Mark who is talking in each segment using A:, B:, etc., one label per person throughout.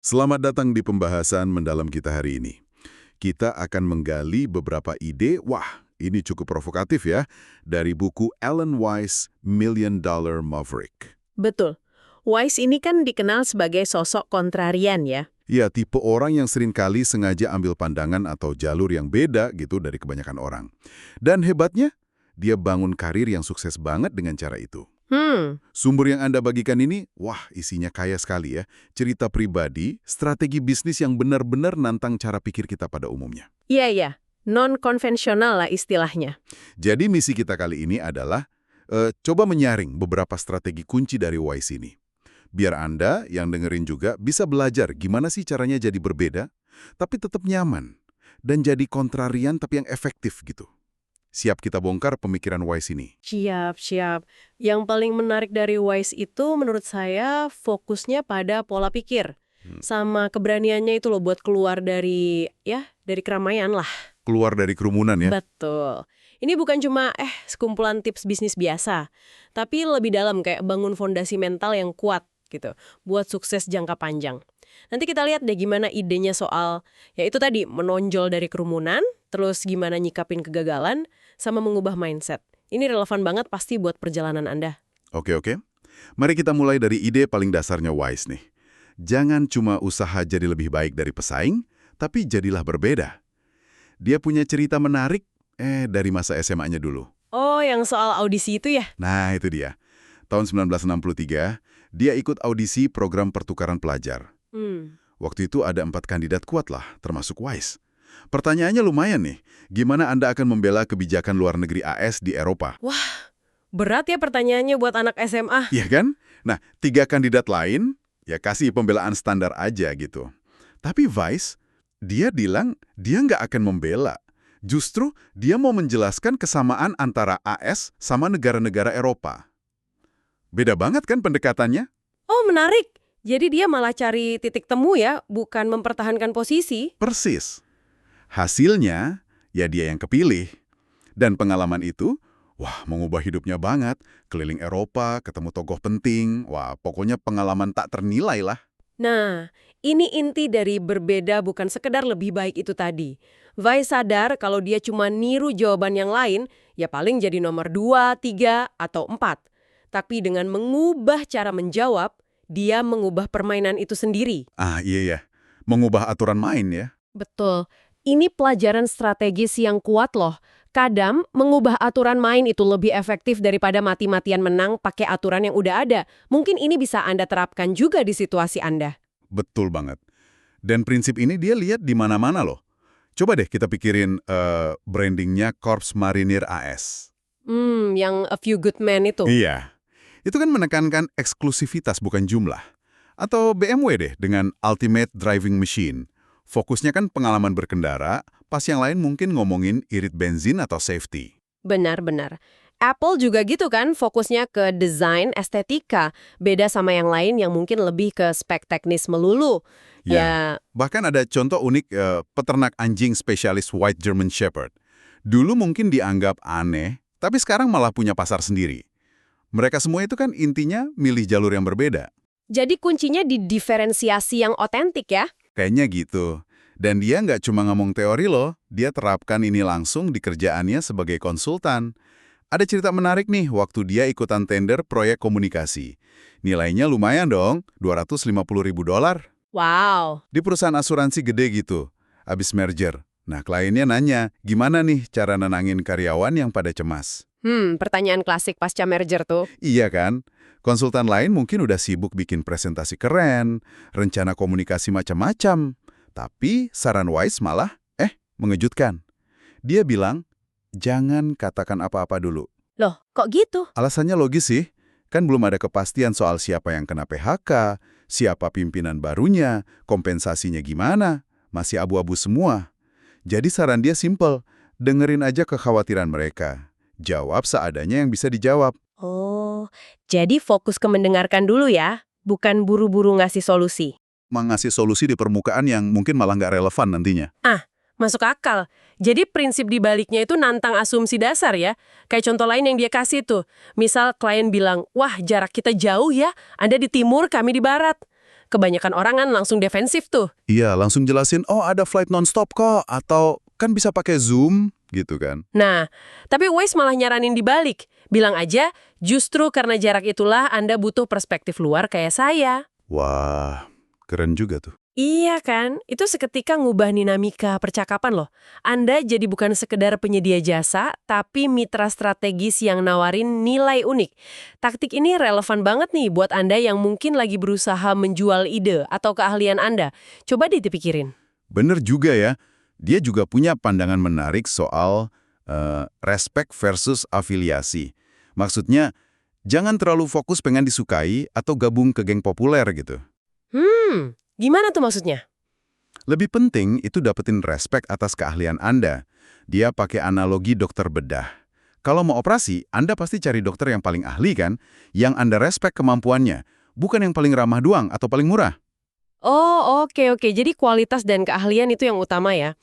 A: Selamat datang di pembahasan mendalam kita hari ini. Kita akan menggali beberapa ide, wah ini cukup provokatif ya, dari buku Alan Weiss, Million Dollar Maverick.
B: Betul. Wise ini kan dikenal sebagai sosok kontrarian ya.
A: Ya, tipe orang yang seringkali sengaja ambil pandangan atau jalur yang beda gitu dari kebanyakan orang. Dan hebatnya, dia bangun karir yang sukses banget dengan cara itu. Sumber yang Anda bagikan ini, wah isinya kaya sekali ya. Cerita pribadi, strategi bisnis yang benar-benar nantang cara pikir kita pada umumnya.
B: Iya. Non-konvensional lah istilahnya.
A: Jadi misi kita kali ini adalah coba menyaring beberapa strategi kunci dari Wise ini. Biar Anda yang dengerin juga bisa belajar gimana sih caranya jadi berbeda, tapi tetap nyaman. Dan jadi kontrarian tapi yang efektif gitu. Siap kita bongkar pemikiran Wise ini.
B: Siap. Yang paling menarik dari Wise itu menurut saya fokusnya pada pola pikir. Sama keberaniannya itu loh buat keluar dari keramaian lah.
A: Keluar dari kerumunan ya.
B: Betul. Ini bukan cuma sekumpulan tips bisnis biasa, tapi lebih dalam kayak bangun fondasi mental yang kuat gitu, buat sukses jangka panjang. Nanti kita lihat deh gimana idenya soal, ya itu tadi, menonjol dari kerumunan, terus gimana nyikapin kegagalan, sama mengubah mindset. Ini relevan banget pasti buat perjalanan Anda.
A: Oke. Mari kita mulai dari ide paling dasarnya Wise nih. Jangan cuma usaha jadi lebih baik dari pesaing, tapi jadilah berbeda. Dia punya cerita menarik, dari masa SMA-nya dulu.
B: Oh, yang soal audisi itu ya?
A: Nah, itu dia. Tahun 1963, dia ikut audisi program pertukaran pelajar. Waktu itu ada 4 kandidat kuat lah, termasuk Wise. Pertanyaannya lumayan nih, gimana Anda akan membela kebijakan luar negeri AS di Eropa?
B: Wah, berat ya pertanyaannya buat anak SMA.
A: Iya kan? Nah, 3 kandidat lain, ya kasih pembelaan standar aja gitu. Tapi Wise, dia bilang dia nggak akan membela. Justru dia mau menjelaskan kesamaan antara AS sama negara-negara Eropa. Beda banget kan pendekatannya?
B: Oh, menarik. Jadi dia malah cari titik temu ya, bukan mempertahankan posisi.
A: Persis. Hasilnya, ya dia yang kepilih. Dan pengalaman itu, wah mengubah hidupnya banget. Keliling Eropa, ketemu tokoh penting, wah pokoknya pengalaman tak ternilai lah.
B: Nah, ini inti dari berbeda bukan sekedar lebih baik itu tadi. Weiss sadar kalau dia cuma niru jawaban yang lain, ya paling jadi nomor 2, 3, atau 4. Tapi dengan mengubah cara menjawab, dia mengubah permainan itu sendiri.
A: Iya. Mengubah aturan main ya.
B: Betul. Ini pelajaran strategis yang kuat loh. Kadang mengubah aturan main itu lebih efektif daripada mati-matian menang pakai aturan yang udah ada. Mungkin ini bisa Anda terapkan juga di situasi Anda.
A: Betul banget. Dan prinsip ini dia lihat di mana-mana loh. Coba deh kita pikirin brandingnya Korps Marinir AS.
B: Yang A Few Good Men itu.
A: Iya. Itu kan menekankan eksklusivitas bukan jumlah. Atau BMW deh dengan Ultimate Driving Machine. Fokusnya kan pengalaman berkendara, pas yang lain mungkin ngomongin irit bensin atau safety.
B: Benar. Apple juga gitu kan, fokusnya ke desain, estetika. Beda sama yang lain yang mungkin lebih ke spek teknis melulu. Ya.
A: Bahkan ada contoh unik peternak anjing spesialis White German Shepherd. Dulu mungkin dianggap aneh, tapi sekarang malah punya pasar sendiri. Mereka semua itu kan intinya milih jalur yang berbeda.
B: Jadi kuncinya di diferensiasi yang otentik ya?
A: Kayaknya gitu. Dan dia nggak cuma ngomong teori loh, dia terapkan ini langsung di kerjaannya sebagai konsultan. Ada cerita menarik nih waktu dia ikutan tender proyek komunikasi. Nilainya lumayan dong, $250.000.
B: Wow.
A: Di perusahaan asuransi gede gitu, abis merger. Nah, kliennya nanya, gimana nih cara nenangin karyawan yang pada cemas?
B: Pertanyaan klasik pasca merger tuh.
A: Iya kan? Konsultan lain mungkin udah sibuk bikin presentasi keren, rencana komunikasi macam-macam. Tapi saran Wise malah, mengejutkan. Dia bilang, jangan katakan apa-apa dulu.
B: Loh, kok gitu?
A: Alasannya logis sih, kan belum ada kepastian soal siapa yang kena PHK, siapa pimpinan barunya, kompensasinya gimana, masih abu-abu semua. Jadi saran dia simple, dengerin aja kekhawatiran mereka. Jawab seadanya yang bisa dijawab.
B: Oh, jadi fokus ke mendengarkan dulu ya, bukan buru-buru ngasih solusi.
A: Mengasih solusi di permukaan yang mungkin malah nggak relevan nantinya.
B: Masuk akal. Jadi prinsip di baliknya itu nantang asumsi dasar ya. Kayak contoh lain yang dia kasih tuh. Misal klien bilang, wah jarak kita jauh ya, Anda di timur, kami di barat. Kebanyakan orang kan langsung defensif tuh.
A: Iya, langsung jelasin, oh ada flight nonstop kok, atau kan bisa pakai Zoom, gitu kan.
B: Nah, tapi Weiss malah nyaranin dibalik. Bilang aja, justru karena jarak itulah Anda butuh perspektif luar kayak saya.
A: Wah, keren juga tuh.
B: Iya kan? Itu seketika ngubah dinamika percakapan loh. Anda jadi bukan sekedar penyedia jasa, tapi mitra strategis yang nawarin nilai unik. Taktik ini relevan banget nih buat Anda yang mungkin lagi berusaha menjual ide atau keahlian Anda. Coba deh dipikirin.
A: Bener juga ya, dia juga punya pandangan menarik soal respect versus afiliasi. Maksudnya, jangan terlalu fokus pengen disukai atau gabung ke geng populer gitu.
B: Gimana tuh maksudnya?
A: Lebih penting itu dapetin respect atas keahlian Anda. Dia pakai analogi dokter bedah. Kalau mau operasi, Anda pasti cari dokter yang paling ahli kan? Yang Anda respect kemampuannya, bukan yang paling ramah doang atau paling murah.
B: Oh, oke. Jadi kualitas dan keahlian itu yang utama ya.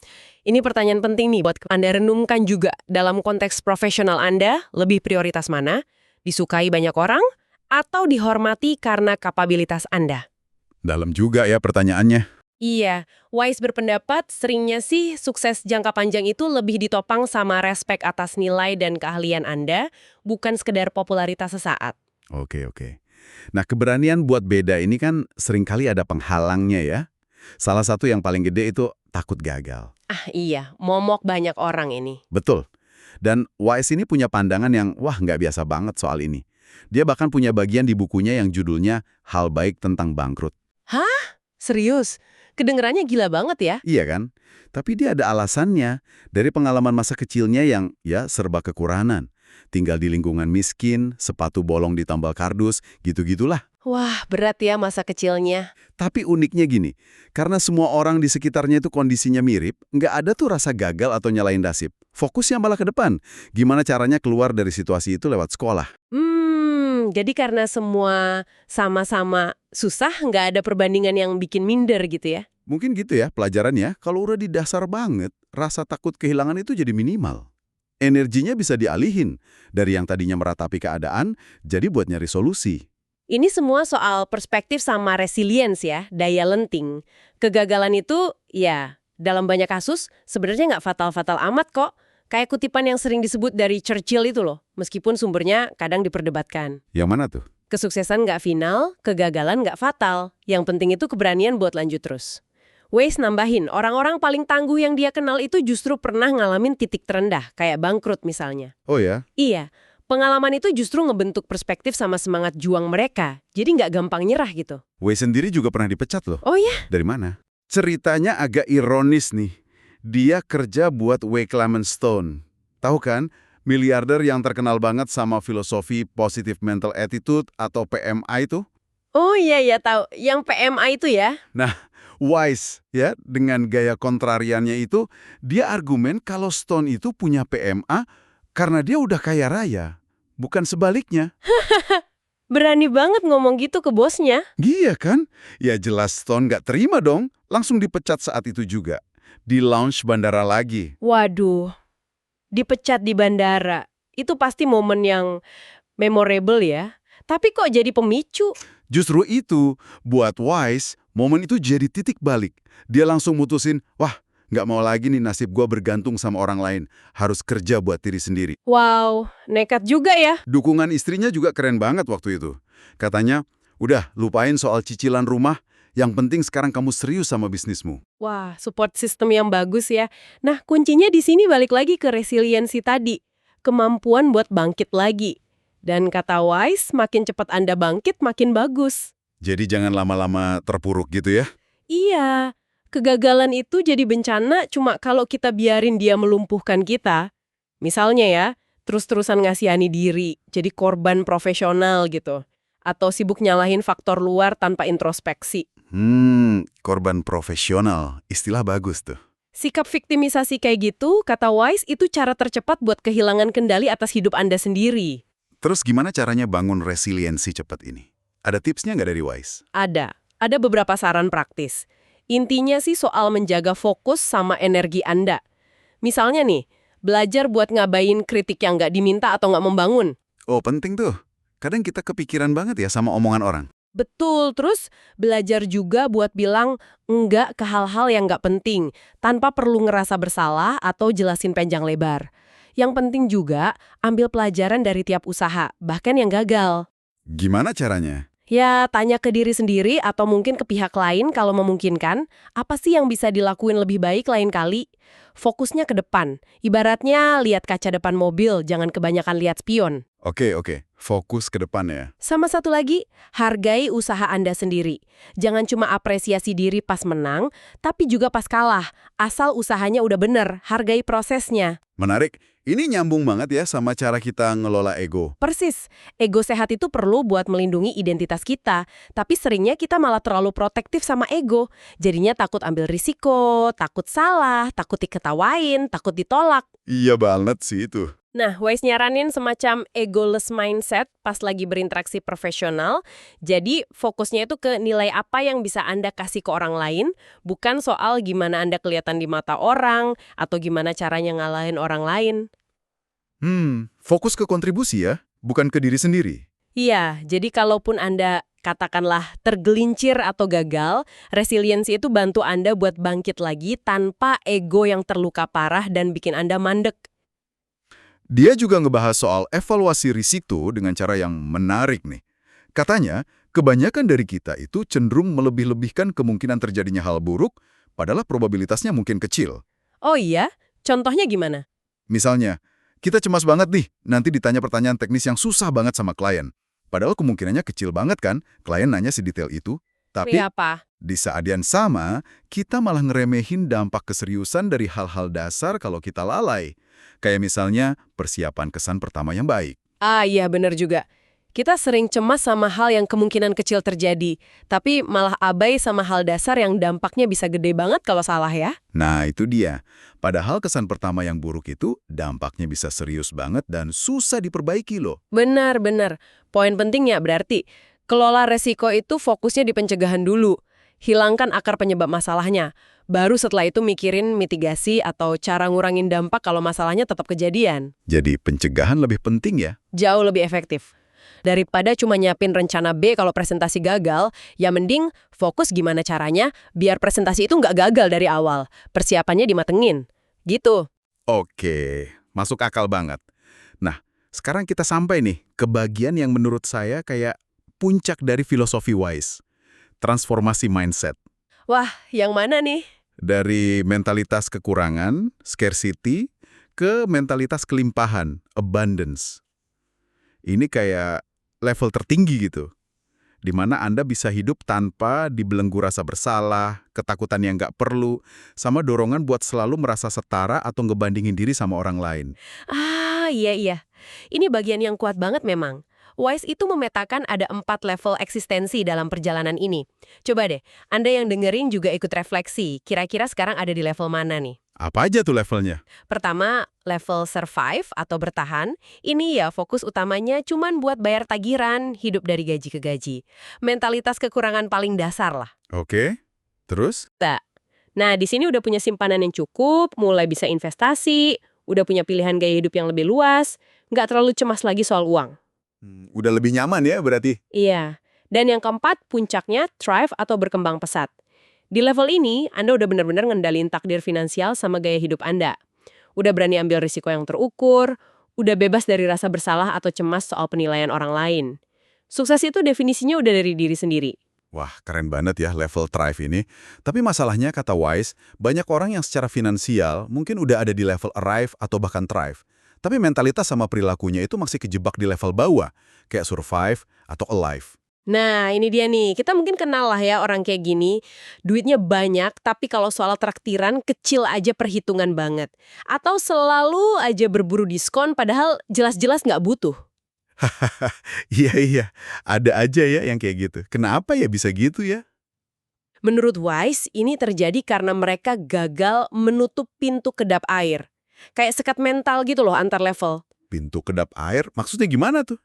B: Ini pertanyaan penting nih buat Anda renungkan juga. Dalam konteks profesional Anda, lebih prioritas mana? Disukai banyak orang atau dihormati karena kapabilitas Anda?
A: Dalam juga ya pertanyaannya.
B: Iya, Weiss berpendapat seringnya sih sukses jangka panjang itu lebih ditopang sama respek atas nilai dan keahlian Anda, bukan sekedar popularitas sesaat.
A: Oke. Nah, keberanian buat beda ini kan seringkali ada penghalangnya ya. Salah satu yang paling gede itu takut gagal.
B: Ah iya, momok banyak orang ini.
A: Betul. Dan Wise ini punya pandangan yang, wah nggak biasa banget soal ini. Dia bahkan punya bagian di bukunya yang judulnya Hal Baik Tentang Bangkrut.
B: Hah? Serius? Kedengerannya gila banget ya?
A: Iya kan? Tapi dia ada alasannya. Dari pengalaman masa kecilnya yang ya serba kekurangan. Tinggal di lingkungan miskin, sepatu bolong di tambal kardus, gitu-gitulah.
B: Wah, berat ya masa kecilnya.
A: Tapi uniknya gini, karena semua orang di sekitarnya itu kondisinya mirip, nggak ada tuh rasa gagal atau nyalain nasib. Fokusnya malah ke depan. Gimana caranya keluar dari situasi itu lewat sekolah.
B: Jadi karena semua sama-sama susah, nggak ada perbandingan yang bikin minder gitu ya?
A: Mungkin gitu ya pelajarannya, kalau udah di dasar banget, rasa takut kehilangan itu jadi minimal. Energinya bisa dialihin, dari yang tadinya meratapi keadaan, jadi buat nyari solusi.
B: Ini semua soal perspektif sama resilience ya, daya lenting. Kegagalan itu, ya, dalam banyak kasus sebenarnya nggak fatal-fatal amat kok. Kayak kutipan yang sering disebut dari Churchill itu loh, meskipun sumbernya kadang diperdebatkan.
A: Yang mana tuh?
B: Kesuksesan nggak final, kegagalan nggak fatal. Yang penting itu keberanian buat lanjut terus. Weiss nambahin, orang-orang paling tangguh yang dia kenal itu justru pernah ngalamin titik terendah, kayak bangkrut misalnya.
A: Oh ya?
B: Iya, pengalaman itu justru ngebentuk perspektif sama semangat juang mereka, jadi nggak gampang nyerah gitu.
A: Wei sendiri juga pernah dipecat loh.
B: Oh ya?
A: Dari mana? Ceritanya agak ironis nih. Dia kerja buat W. Clement Stone. Tahu kan? Miliarder yang terkenal banget sama filosofi Positive Mental Attitude atau PMI itu.
B: Oh iya tahu, yang PMI itu ya?
A: Nah, Wise ya, dengan gaya kontrariannya itu, dia argumen kalau Stone itu punya PMA karena dia udah kaya raya, bukan sebaliknya.
B: Berani banget ngomong gitu ke bosnya.
A: Iya kan? Ya jelas Stone nggak terima dong, langsung dipecat saat itu juga. Di lounge bandara lagi.
B: Waduh, dipecat di bandara. Itu pasti momen yang memorable ya. Tapi kok jadi pemicu?
A: Justru itu, buat Wise, momen itu jadi titik balik. Dia langsung mutusin, wah, nggak mau lagi nih nasib gua bergantung sama orang lain. Harus kerja buat diri sendiri.
B: Wow, nekat juga ya.
A: Dukungan istrinya juga keren banget waktu itu. Katanya, udah lupain soal cicilan rumah, yang penting sekarang kamu serius sama bisnismu.
B: Wah, support system yang bagus ya. Nah, kuncinya di sini balik lagi ke resiliensi tadi. Kemampuan buat bangkit lagi. Dan kata Wise, makin cepat Anda bangkit, makin bagus.
A: Jadi jangan lama-lama terpuruk gitu ya?
B: Iya, kegagalan itu jadi bencana cuma kalau kita biarin dia melumpuhkan kita. Misalnya ya, terus-terusan ngasihani diri, jadi korban profesional gitu. Atau sibuk nyalahin faktor luar tanpa introspeksi.
A: Korban profesional. Istilah bagus tuh.
B: Sikap viktimisasi kayak gitu, kata Wise, itu cara tercepat buat kehilangan kendali atas hidup Anda sendiri.
A: Terus gimana caranya bangun resiliensi cepat ini? Ada tipsnya nggak dari Wise?
B: Ada beberapa saran praktis. Intinya sih soal menjaga fokus sama energi Anda. Misalnya nih, belajar buat ngabain kritik yang nggak diminta atau nggak membangun.
A: Oh, penting tuh. Kadang kita kepikiran banget ya sama omongan orang.
B: Betul, terus belajar juga buat bilang enggak ke hal-hal yang nggak penting, tanpa perlu ngerasa bersalah atau jelasin panjang lebar. Yang penting juga, ambil pelajaran dari tiap usaha, bahkan yang gagal.
A: Gimana caranya?
B: Ya, tanya ke diri sendiri atau mungkin ke pihak lain kalau memungkinkan, apa sih yang bisa dilakuin lebih baik lain kali? Fokusnya ke depan. Ibaratnya lihat kaca depan mobil, jangan kebanyakan lihat spion.
A: Oke. Fokus ke depan ya.
B: Sama satu lagi, hargai usaha Anda sendiri. Jangan cuma apresiasi diri pas menang, tapi juga pas kalah. Asal usahanya udah bener, hargai prosesnya.
A: Menarik. Ini nyambung banget ya sama cara kita ngelola ego.
B: Persis, ego sehat itu perlu buat melindungi identitas kita, tapi seringnya kita malah terlalu protektif sama ego. Jadinya takut ambil risiko, takut salah, takut diketawain, takut ditolak.
A: Iya banget sih itu.
B: Nah, Wise nyaranin semacam egoless mindset pas lagi berinteraksi profesional. Jadi, fokusnya itu ke nilai apa yang bisa Anda kasih ke orang lain, bukan soal gimana Anda kelihatan di mata orang, atau gimana caranya ngalahin orang lain.
A: Fokus ke kontribusi ya, bukan ke diri sendiri.
B: Iya, jadi kalaupun Anda katakanlah tergelincir atau gagal, resiliensi itu bantu Anda buat bangkit lagi tanpa ego yang terluka parah dan bikin Anda mandek.
A: Dia juga ngebahas soal evaluasi risiko dengan cara yang menarik nih. Katanya, kebanyakan dari kita itu cenderung melebih-lebihkan kemungkinan terjadinya hal buruk, padahal probabilitasnya mungkin kecil.
B: Oh iya? Contohnya gimana?
A: Misalnya, kita cemas banget nih, nanti ditanya pertanyaan teknis yang susah banget sama klien. Padahal kemungkinannya kecil banget kan, klien nanya sedetail itu. Tapi
B: Apa?
A: di saat yang sama, kita malah ngeremehin dampak keseriusan dari hal-hal dasar kalau kita lalai. Kayak misalnya, persiapan kesan pertama yang baik.
B: Ah iya bener juga. Kita sering cemas sama hal yang kemungkinan kecil terjadi, tapi malah abai sama hal dasar yang dampaknya bisa gede banget kalau salah ya.
A: Nah, itu dia. Padahal kesan pertama yang buruk itu dampaknya bisa serius banget dan susah diperbaiki loh.
B: Benar. Poin pentingnya berarti, kelola resiko itu fokusnya di pencegahan dulu. Hilangkan akar penyebab masalahnya. Baru setelah itu mikirin mitigasi atau cara ngurangin dampak kalau masalahnya tetap kejadian.
A: Jadi pencegahan lebih penting ya.
B: Jauh lebih efektif. Daripada cuma nyiapin rencana B kalau presentasi gagal, ya mending fokus gimana caranya biar presentasi itu nggak gagal dari awal. Persiapannya dimatengin. Gitu.
A: Oke, masuk akal banget. Nah, sekarang kita sampai nih ke bagian yang menurut saya kayak puncak dari filosofi Wise. Transformasi mindset.
B: Wah, yang mana nih?
A: Dari mentalitas kekurangan, scarcity, ke mentalitas kelimpahan, abundance. Ini kayak level tertinggi gitu, di mana Anda bisa hidup tanpa dibelenggu rasa bersalah, ketakutan yang nggak perlu, sama dorongan buat selalu merasa setara atau ngebandingin diri sama orang lain.
B: Ah, iya. Ini bagian yang kuat banget memang. Wise itu memetakan ada 4 level eksistensi dalam perjalanan ini. Coba deh, Anda yang dengerin juga ikut refleksi. Kira-kira sekarang ada di level mana nih?
A: Apa aja tuh levelnya?
B: Pertama, level survive atau bertahan. Ini ya fokus utamanya cuman buat bayar tagihan, hidup dari gaji ke gaji. Mentalitas kekurangan paling dasar lah.
A: Oke, terus?
B: Nah, di sini udah punya simpanan yang cukup, mulai bisa investasi, udah punya pilihan gaya hidup yang lebih luas, nggak terlalu cemas lagi soal uang.
A: Udah lebih nyaman ya berarti?
B: Iya. Dan yang keempat, puncaknya thrive atau berkembang pesat. Di level ini, Anda udah benar-benar ngendalin takdir finansial sama gaya hidup Anda. Udah berani ambil risiko yang terukur, udah bebas dari rasa bersalah atau cemas soal penilaian orang lain. Sukses itu definisinya udah dari diri sendiri.
A: Wah, keren banget ya level thrive ini. Tapi masalahnya, kata Wise, banyak orang yang secara finansial mungkin udah ada di level arrive atau bahkan thrive. Tapi mentalitas sama perilakunya itu masih kejebak di level bawah, kayak survive atau alive.
B: Nah, ini dia nih. Kita mungkin kenal lah ya orang kayak gini. Duitnya banyak, tapi kalau soal traktiran kecil aja perhitungan banget. Atau selalu aja berburu diskon padahal jelas-jelas nggak butuh.
A: Iya, ada aja ya yang kayak gitu. Kenapa ya bisa gitu ya?
B: Menurut Wise, ini terjadi karena mereka gagal menutup pintu kedap air. Kayak sekat mental gitu loh antar level.
A: Pintu kedap air, maksudnya gimana tuh?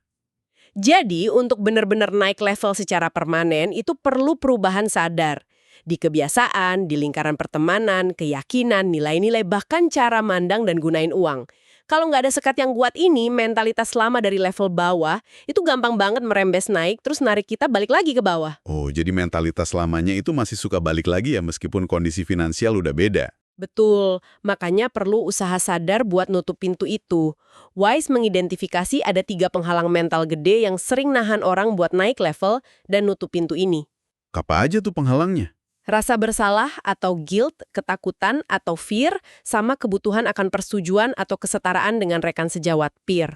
B: Jadi, untuk benar-benar naik level secara permanen, itu perlu perubahan sadar. Di kebiasaan, di lingkaran pertemanan, keyakinan, nilai-nilai, bahkan cara mandang dan gunain uang. Kalau nggak ada sekat yang kuat ini, mentalitas lama dari level bawah, itu gampang banget merembes naik, terus narik kita balik lagi ke bawah.
A: Oh, jadi mentalitas lamanya itu masih suka balik lagi ya meskipun kondisi finansial udah beda.
B: Betul, makanya perlu usaha sadar buat nutup pintu itu. Wise mengidentifikasi ada 3 penghalang mental gede yang sering nahan orang buat naik level dan nutup pintu ini.
A: Apa aja tuh penghalangnya?
B: Rasa bersalah atau guilt, ketakutan atau fear, sama kebutuhan akan persetujuan atau kesetaraan dengan rekan sejawat, peer.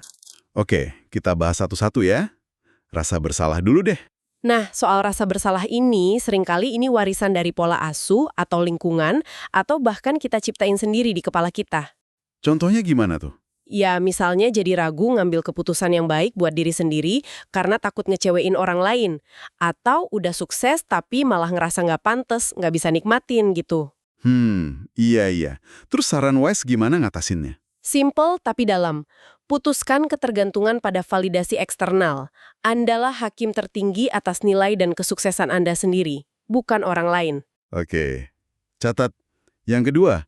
A: Oke, kita bahas satu-satu ya. Rasa bersalah dulu deh.
B: Nah, soal rasa bersalah ini, seringkali ini warisan dari pola asuh atau lingkungan, atau bahkan kita ciptain sendiri di kepala kita.
A: Contohnya gimana tuh?
B: Ya, misalnya jadi ragu ngambil keputusan yang baik buat diri sendiri karena takut ngecewein orang lain. Atau udah sukses tapi malah ngerasa nggak pantes, nggak bisa nikmatin gitu.
A: Iya. Terus saran Wise gimana ngatasinnya?
B: Simple tapi dalam. Putuskan ketergantungan pada validasi eksternal. Andalah hakim tertinggi atas nilai dan kesuksesan Anda sendiri, bukan orang lain.
A: Oke, catat. Yang kedua,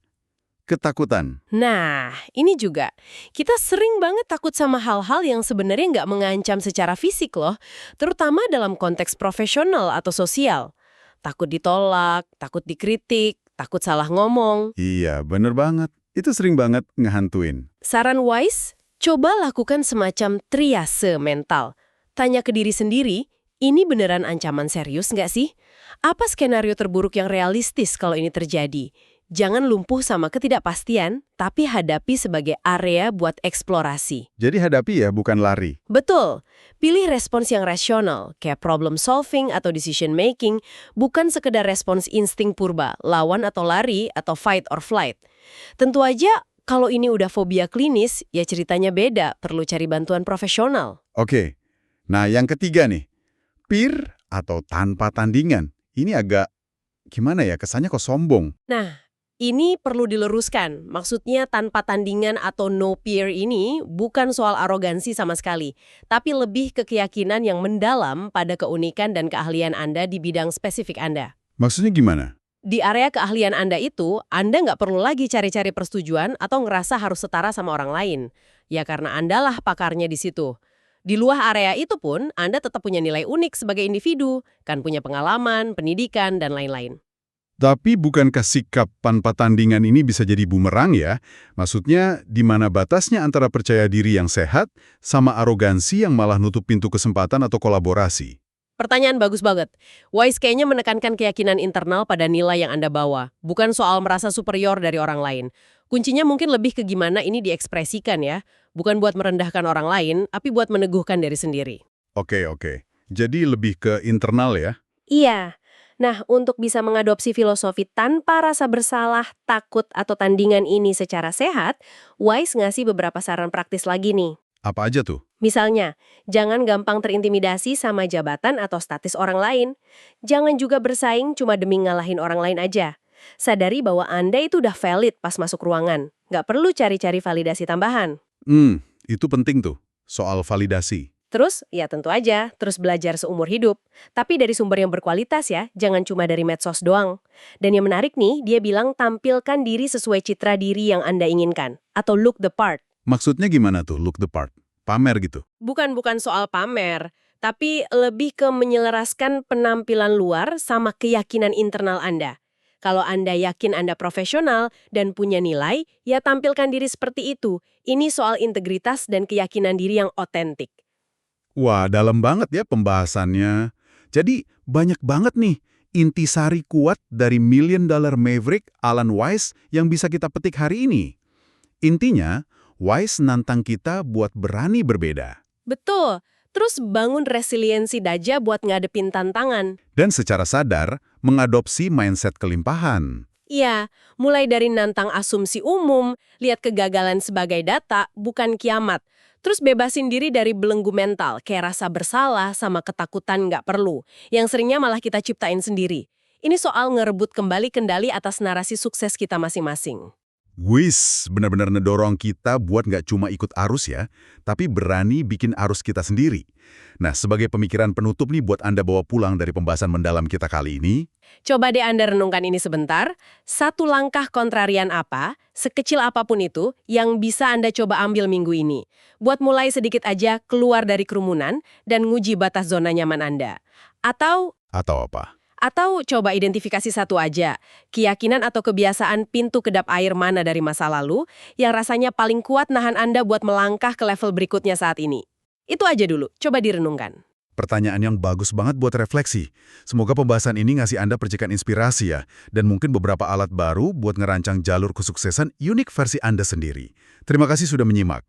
A: ketakutan.
B: Nah, ini juga. Kita sering banget takut sama hal-hal yang sebenarnya nggak mengancam secara fisik loh, terutama dalam konteks profesional atau sosial. Takut ditolak, takut dikritik, takut salah ngomong.
A: Iya, bener banget. Itu sering banget ngehantuin.
B: Saran Wise, coba lakukan semacam triase mental. Tanya ke diri sendiri, ini beneran ancaman serius nggak sih? Apa skenario terburuk yang realistis kalau ini terjadi? Jangan lumpuh sama ketidakpastian, tapi hadapi sebagai area buat eksplorasi.
A: Jadi hadapi ya, bukan lari.
B: Betul. Pilih respons yang rasional, kayak problem solving atau decision making, bukan sekedar respons insting purba, lawan atau lari, atau fight or flight. Tentu aja, kalau ini udah fobia klinis, ya ceritanya beda, perlu cari bantuan profesional.
A: Oke, nah yang ketiga nih, peer atau tanpa tandingan. Ini agak, gimana ya, kesannya kok sombong.
B: Nah, ini perlu diluruskan. Maksudnya tanpa tandingan atau no peer ini bukan soal arogansi sama sekali, tapi lebih ke keyakinan yang mendalam pada keunikan dan keahlian Anda di bidang spesifik Anda.
A: Maksudnya gimana?
B: Di area keahlian Anda itu, Anda nggak perlu lagi cari-cari persetujuan atau ngerasa harus setara sama orang lain. Ya karena Anda lah pakarnya di situ. Di luar area itu pun, Anda tetap punya nilai unik sebagai individu, kan punya pengalaman, pendidikan, dan lain-lain.
A: Tapi bukankah sikap tanpa tandingan ini bisa jadi bumerang ya? Maksudnya, di mana batasnya antara percaya diri yang sehat sama arogansi yang malah nutup pintu kesempatan atau kolaborasi?
B: Pertanyaan bagus banget. Wise kayaknya menekankan keyakinan internal pada nilai yang Anda bawa, bukan soal merasa superior dari orang lain. Kuncinya mungkin lebih ke gimana ini diekspresikan ya, bukan buat merendahkan orang lain, tapi buat meneguhkan diri sendiri.
A: Oke. Jadi lebih ke internal ya?
B: Iya. Nah, untuk bisa mengadopsi filosofi tanpa rasa bersalah, takut, atau tandingan ini secara sehat, Wise ngasih beberapa saran praktis lagi nih.
A: Apa aja tuh?
B: Misalnya, jangan gampang terintimidasi sama jabatan atau status orang lain. Jangan juga bersaing cuma demi ngalahin orang lain aja. Sadari bahwa Anda itu udah valid pas masuk ruangan. Nggak perlu cari-cari validasi tambahan.
A: Itu penting tuh, soal validasi.
B: Terus, ya tentu aja, terus belajar seumur hidup. Tapi dari sumber yang berkualitas ya, jangan cuma dari medsos doang. Dan yang menarik nih, dia bilang tampilkan diri sesuai citra diri yang Anda inginkan. Atau look the part.
A: Maksudnya gimana tuh, look the part? Pamer gitu?
B: Bukan soal pamer, tapi lebih ke menyelaraskan penampilan luar sama keyakinan internal Anda. Kalau Anda yakin Anda profesional dan punya nilai, ya tampilkan diri seperti itu. Ini soal integritas dan keyakinan diri yang otentik.
A: Wah, dalam banget ya pembahasannya. Jadi, banyak banget nih intisari kuat dari $1 Million Maverick Alan Wise yang bisa kita petik hari ini. Intinya, Wise nantang kita buat berani berbeda.
B: Betul. Terus bangun resiliensi Daja buat ngadepin tantangan.
A: Dan secara sadar, mengadopsi mindset kelimpahan.
B: Iya, mulai dari nantang asumsi umum, lihat kegagalan sebagai data, bukan kiamat. Terus bebasin diri dari belenggu mental, kayak rasa bersalah sama ketakutan nggak perlu, yang seringnya malah kita ciptain sendiri. Ini soal ngerebut kembali kendali atas narasi sukses kita masing-masing.
A: Wis, benar-benar ngedorong kita buat nggak cuma ikut arus ya, tapi berani bikin arus kita sendiri. Nah, sebagai pemikiran penutup nih buat Anda bawa pulang dari pembahasan mendalam kita kali ini,
B: Coba deh Anda renungkan ini sebentar. Satu langkah kontrarian apa, sekecil apapun itu, yang bisa Anda coba ambil minggu ini. Buat mulai sedikit aja keluar dari kerumunan dan nguji batas zona nyaman Anda. Atau
A: atau apa?
B: coba identifikasi satu aja, keyakinan atau kebiasaan pintu kedap air mana dari masa lalu yang rasanya paling kuat nahan Anda buat melangkah ke level berikutnya saat ini. Itu aja dulu, coba direnungkan.
A: Pertanyaan yang bagus banget buat refleksi. Semoga pembahasan ini ngasih Anda percikan inspirasi ya, dan mungkin beberapa alat baru buat ngerancang jalur kesuksesan unik versi Anda sendiri. Terima kasih sudah menyimak.